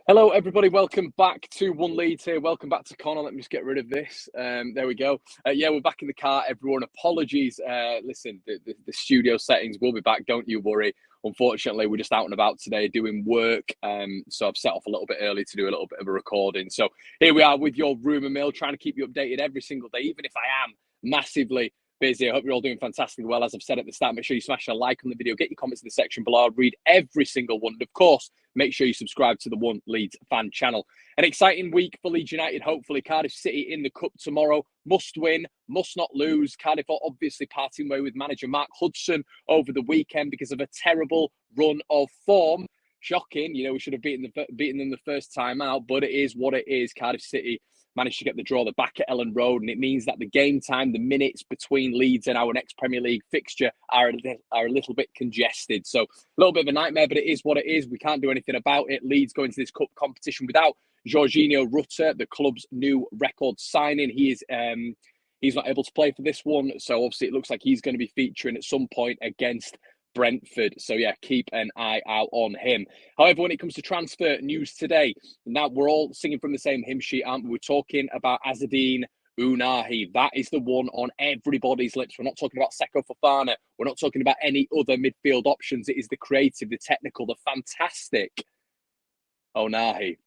Hello, everybody. Welcome back to One Leeds here. Welcome back to Connor. Let me just get rid of this. There we go. Yeah, we're back in the car, everyone. Apologies. Listen, the studio settings will be back. Don't you worry. Unfortunately, we're just out and about today doing work. So I've set off a little bit early to do a little bit of a recording. So here we are with your rumour mill, trying to keep you updated every single day, even if I am massively busy. I hope you're all doing fantastically well. As I've said at the start, make sure you smash a like on the video, get your comments in the section below. I'll read every single one. And of course, make sure you subscribe to the One Leeds Fan Channel. An exciting week for Leeds United, hopefully. Cardiff City in the Cup tomorrow. Must win, must not lose. Cardiff are obviously parting way with manager Mark Hudson over the weekend because of a terrible run of form. Shocking, we should have beaten them the first time out, but it is what it is. Cardiff City managed to get the draw. They're back at Ellen Road, and it means that the game time, the minutes between Leeds and our next Premier League fixture are a little bit congested. So a little bit of a nightmare, but it is what it is. We can't do anything about it. Leeds go into this cup competition without Jorginho Rutter, the club's new record signing. He's not able to play for this one, so obviously it looks like he's going to be featuring at some point against Brentford. So yeah, keep an eye out on him. However, when it comes to transfer news today, now we're all singing from the same hymn sheet, aren't we? We're talking about Azzedine Ounahi. That is the one on everybody's lips. We're not talking about Seko Fofana. We're not talking about any other midfield options. It is the creative, the technical, the fantastic Ounahi.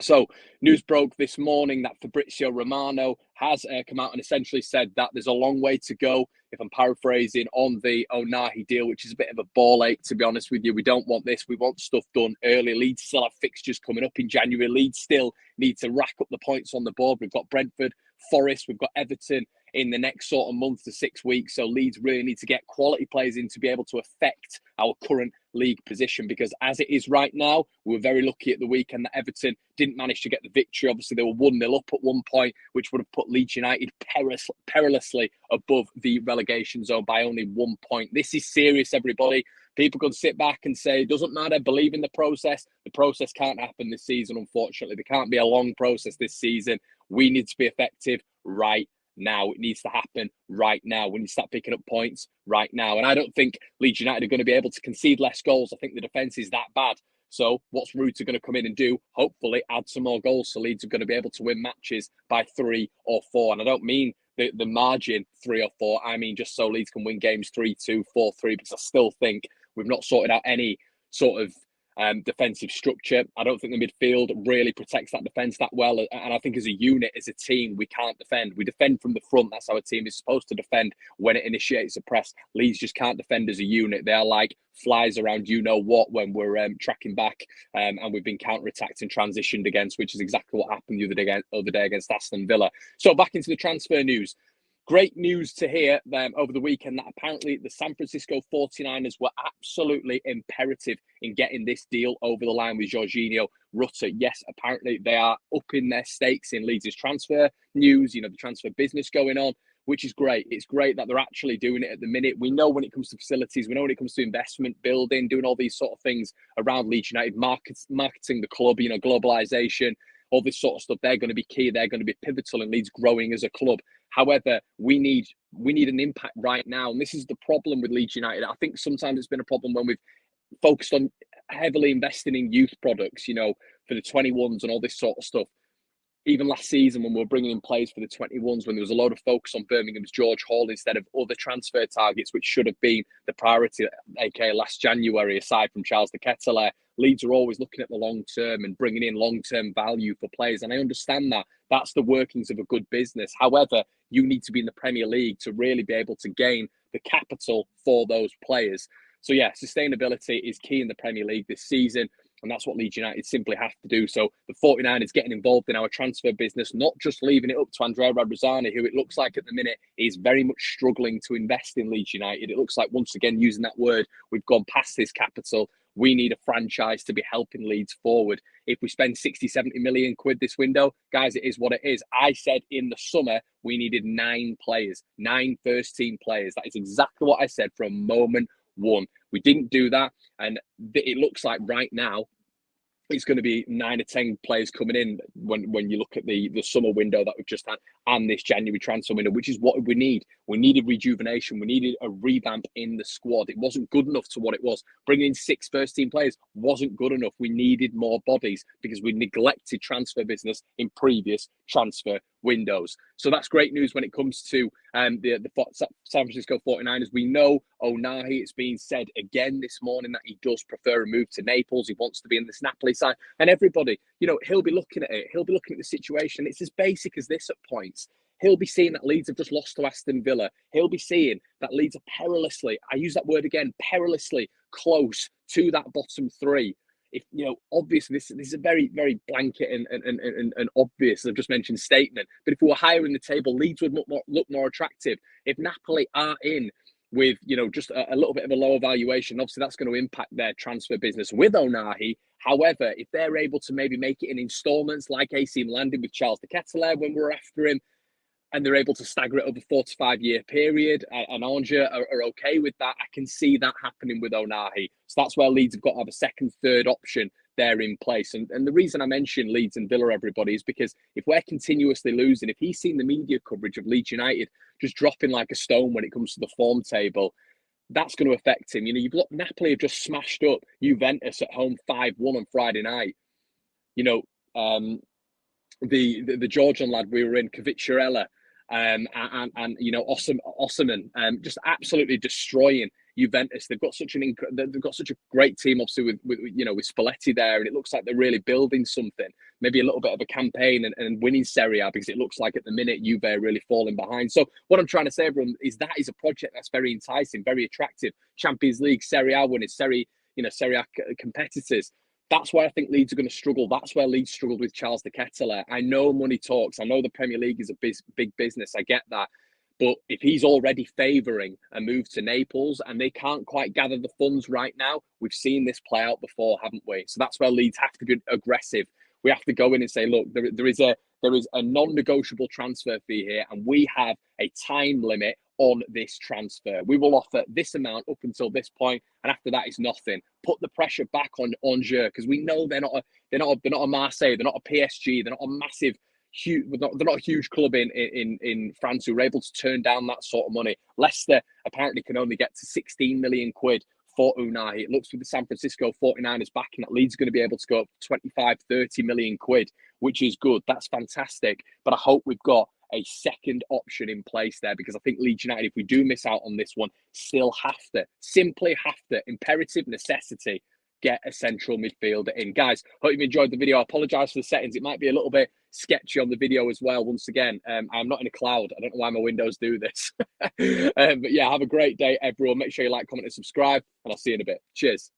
So, news broke this morning that Fabrizio Romano has come out and essentially said that there's a long way to go, if I'm paraphrasing, on the Ounahi deal, which is a bit of a ball ache, to be honest with you. We don't want this. We want stuff done early. Leeds still have fixtures coming up in January. Leeds still need to rack up the points on the board. We've got Brentford, Forest, we've got Everton in the next sort of month to 6 weeks. So Leeds really need to get quality players in to be able to affect our current league position, because as it is right now, we were very lucky at the weekend that Everton didn't manage to get the victory. Obviously, they were 1-0 up at one point, which would have put Leeds United perilously above the relegation zone by only 1 point. This is serious, everybody. People could sit back and say, it doesn't matter, believe in the process. The process can't happen this season, unfortunately. There can't be a long process this season. We need to be effective right now. It needs to happen right now. We need to start picking up points right now. And I don't think Leeds United are going to be able to concede less goals. I think the defence is that bad. So what's Rutter going to come in and do? Hopefully add some more goals. So Leeds are going to be able to win matches by 3 or 4. And I don't mean the margin 3 or 4. I mean just so Leeds can win games 3-2, 4-3, because I still think we've not sorted out any sort of defensive structure. I don't think the midfield really protects that defence that well. And I think as a unit, as a team, we can't defend. We defend from the front. That's how a team is supposed to defend when it initiates a press. Leeds just can't defend as a unit. They are like flies around you-know-what when we're tracking back, and we've been counter-attacked and transitioned against, which is exactly what happened the other day against Aston Villa. So back into the transfer news. Great news to hear over the weekend that apparently the San Francisco 49ers were absolutely imperative in getting this deal over the line with Jorginho Rutter. Yes, apparently they are upping their stakes in Leeds' transfer news, the transfer business going on, which is great. It's great that they're actually doing it at the minute. We know when it comes to facilities, we know when it comes to investment, building, doing all these sort of things around Leeds United, marketing the club, globalisation, all this sort of stuff, they're going to be key. They're going to be pivotal in Leeds growing as a club. However, we need an impact right now. And this is the problem with Leeds United. I think sometimes it's been a problem when we've focused on heavily investing in youth products, for the 21s and all this sort of stuff. Even last season, when we were bringing in players for the 21s, when there was a lot of focus on Birmingham's George Hall instead of other transfer targets, which should have been the priority, aka last January, aside from Charles de Ketelaere, Leeds are always looking at the long term and bringing in long-term value for players. And I understand that. That's the workings of a good business. However, you need to be in the Premier League to really be able to gain the capital for those players. So yeah, sustainability is key in the Premier League this season. And that's what Leeds United simply have to do. So the 49ers getting involved in our transfer business, not just leaving it up to Andrea Radrizzani, who it looks like at the minute is very much struggling to invest in Leeds United. It looks like, once again, using that word, we've gone past his capital. We need a franchise to be helping Leeds forward. If we spend 60, 70 million quid this window, guys, it is what it is. I said in the summer, we needed 9 players, 9 first-team players. That is exactly what I said from moment one. We didn't do that. And it looks like right now, it's going to be 9 or 10 players coming in when you look at the summer window that we've just had and this January transfer window, which is what we need. We needed rejuvenation. We needed a revamp in the squad. It wasn't good enough to what it was. Bringing in 6 first-team players wasn't good enough. We needed more bodies because we neglected transfer business in previous transfer windows. So that's great news when it comes to the San Francisco 49ers. We know Ounahi, it's been said again this morning that he does prefer a move to Naples. He wants to be in this Napoli side. And everybody, he'll be looking at it. He'll be looking at the situation. It's as basic as this at points. He'll be seeing that Leeds have just lost to Aston Villa. He'll be seeing that Leeds are perilously, I use that word again, perilously close to that bottom 3. If obviously this is a very, very blanket and obvious, I've just mentioned, statement. But if we were higher in the table, Leeds would look more attractive. If Napoli are in with just a little bit of a lower valuation, obviously that's going to impact their transfer business with Ounahi. However, if they're able to maybe make it in installments like AC Milan did with Charles de Ketelaere when we were after him, and they're able to stagger it over 4 to 5 year period, and Angers are okay with that, I can see that happening with Ounahi. So that's where Leeds have got to have a second, third option there in place. And the reason I mention Leeds and Villa, everybody, is because if we're continuously losing, if he's seen the media coverage of Leeds United just dropping like a stone when it comes to the form table, that's going to affect him. You've got Napoli have just smashed up Juventus at home 5-1 on Friday night. The Georgian lad we were in, Kvitscharella, and Osman, just absolutely destroying Juventus. They've got such a great team, obviously with Spalletti there, and it looks like they're really building something. Maybe a little bit of a campaign and winning Serie A, because it looks like at the minute Juve are really falling behind. So what I'm trying to say, everyone, is that is a project that's very enticing, very attractive. Champions League, Serie A winners, Serie A competitors. That's why I think Leeds are going to struggle. That's where Leeds struggled with Charles de Ketelaere. I know money talks. I know the Premier League is a big business. I get that. But if he's already favouring a move to Naples and they can't quite gather the funds right now, we've seen this play out before, haven't we? So that's where Leeds have to be aggressive. We have to go in and say, look, there is a non-negotiable transfer fee here, and we have a time limit on this transfer. We will offer this amount up until this point, and after that is nothing. Put the pressure back on Angers, because we know they're not a Marseille, they're not a PSG, they're not a massive, huge, they're not a huge club in France who are able to turn down that sort of money. Leicester apparently can only get to 16 million quid for Ounahi. It looks with the San Francisco 49ers backing that Leeds are going to be able to go up 25, 30 million quid, which is good. That's fantastic. But I hope we've got a second option in place there, because I think Leeds United, if we do miss out on this one, simply have to, imperative necessity, get a central midfielder in. Guys, hope you've enjoyed the video. I apologise for the settings. It might be a little bit sketchy on the video as well. Once again, I'm not in a cloud. I don't know why my windows do this. But yeah, have a great day, everyone. Make sure you like, comment, and subscribe, and I'll see you in a bit. Cheers.